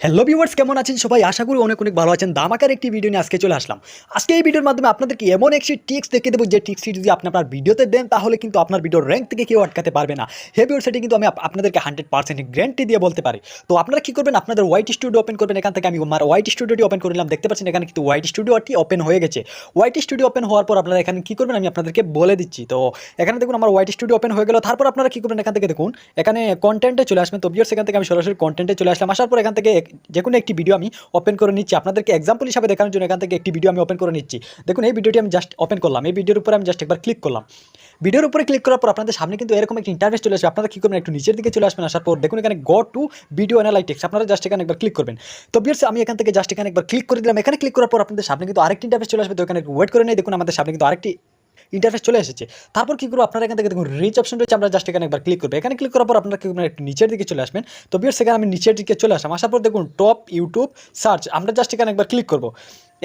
Hello viewers, কেমন আছেন সবাই? আশা করি অনেক অনেক ভালো আছেন। ধামাকার একটি ভিডিও নিয়ে আজকে চলে আসলাম। আজকে এই ভিডিওর মাধ্যমে আপনাদেরকে এমন একটি ট্রিক্স দেখিয়ে দেবো, যে ট্রিক্সটি যদি আপনি আপনার ভিডিওতে দেন তাহলে কিন্তু আপনার ভিডিওর র্যাঙ্ক থেকে কেউ আটকাতে পারবে না। হে ভিউয়ার্স, সেটি কিন্তু আমি আপনাদেরকে 100% গ্যারান্টি দিয়ে বলতে পারি। তো আপনারা কি করবেন, আপনাদের ওয়াইটি স্টুডিও ওপেন করবেন। এখান থেকে আমি আমার ওয়াইটি স্টুডিওটি ওপেন করে নিলাম। দেখতে পাচ্ছেন এখানে কিন্তু ওয়াইটি স্টুডিওটি ওপেন হয়ে গেছে। ওয়াইটি স্টুডিও ওপেন হওয়ার পর আপনারা এখানে কি করবেন আমি আপনাদেরকে বলে দিচ্ছি। তো এখানে দেখুন আমার ওয়াইটি স্টুডিও ওপেন হয়ে গেল। তারপর আপনারা কি করবেন, এখান থেকে দেখুন এখানে কন্টেন্টে চলে আসবেন। তো ভিউয়ার্স, এখান থেকে আমি সরাসরি কন্টেন্টে চলে আসলাম। আসার পর এখান থেকে যে কোনো একটি ভিডিও আমি ওপেন করে নিচ্ছি আপনাদেরকে এক্সাম্পল হিসাবে দেখানোর জন্য। এখান থেকে একটি ভিডিও আমি ওপেন করে নিচ্ছি। দেখুন এই ভিডিওটি আমি জাস্ট ওপেন করলাম। এই ভিডিওর উপরে আমি জাস্ট একবার ক্লিক করলাম। ভিডিওর উপরে ক্লিক করার পর আপনাদের সামনে কিন্তু এরকম একটা ইন্টারফেস চলে আসবে। আপনারা কি করবেন, একটু নিচের দিকে চলে আসবেন। আসার পর দেখুন এখানে গো টু ভিডিও অ্যানালাইটিক্স, আপনারা জাস্ট এখানে একবার ক্লিক করবেন। তো ভিউয়ার্স, আমি এখান থেকে জাস্ট এখানে একবার ক্লিক করে দিলাম। এখানে ক্লিক করার পর আপনাদের সামনে কিন্তু আরেকটি ইন্টারফেস চলে আসবে। তো এখানে ওয়েট করে নেই, দেখুন আমাদের সামনে কিন্তু আরেকটি ইন্টারফেস চলে এসেছে। তারপর কি করবো, আপনারা এখান থেকে দেখুন রিচ অপশন রয়েছে, আমরা জাস্ট এখানে একবার ক্লিক করবো। এখানে ক্লিক করার পর আপনারা কি করবেন, একটু নিচের দিকে চলে আসবেন। তো ভিউয়ার্স, সেখানে আমি নিচের দিকে চলে আসলাম। আসার পর দেখুন টপ ইউটিউব সার্চ, আমরা জাস্ট এখানে একবার ক্লিক করবো।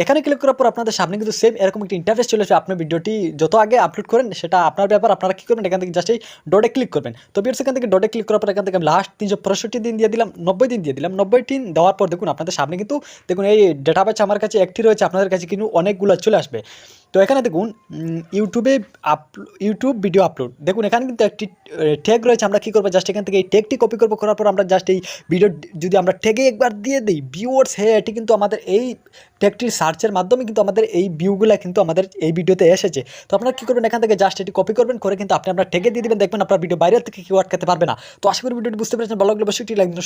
এখানে ক্লিক করার পর আপনাদের সামনে কিন্তু সেম এরকম একটি ইন্টারফেস চলে আসবে। আপনার ভিডিওটি যত আগে আপলোড করেন সেটা আপনার ব্যাপার। আপনারা কি করবেন, এখান থেকে জাস্ট এই ডটে ক্লিক করবেন। তো ভিউয়ার্স, এখান থেকে ডটে ক্লিক করার পর এখান থেকে আমি লাস্ট 365 দিন দিয়ে দিলাম, 90 দিন দিয়ে দিলাম। 90 দিন দেওয়ার পর দেখুন আপনাদের সামনে কিন্তু দেখুন এই ডেটাবেস আমার কাছে একটি রয়েছে, আপনাদের কাছে কিন্তু অনেকগুলো চলে আসবে। তো এখানে দেখুন ইউটিউব ভিডিও আপলোড, দেখুন এখানে কিন্তু একটি ট্যাগ রয়েছে। আমরা কী করবো, জাস্ট এখান থেকে এই ট্যাগটি কপি করবো। করার পর আমরা জাস্ট এই ভিডিও যদি আমরা ট্যাগে একবার দিয়ে দিই ভিউয়ার্স, হ্যাঁ এটি কিন্তু আমাদের এই ট্যাগটির সার্চের মাধ্যমে কিন্তু আমাদের এই ভিউগুলো কিন্তু আমাদের এই ভিডিওতে এসেছে। তো আপনারা কী করবেন, এখান থেকে জাস্ট এটি কপি করবেন, করে কিন্তু আপনি আপনার ট্যাগে দিয়ে দেবেন। দেখবেন আপনার ভিডিও বাইরে থেকে কেউ আটকাতে পারবে না। তো আশা করি ভিডিওটি বুঝতে পেরেছেন। ভালো লাগলে অবশ্যই লাইক দিন।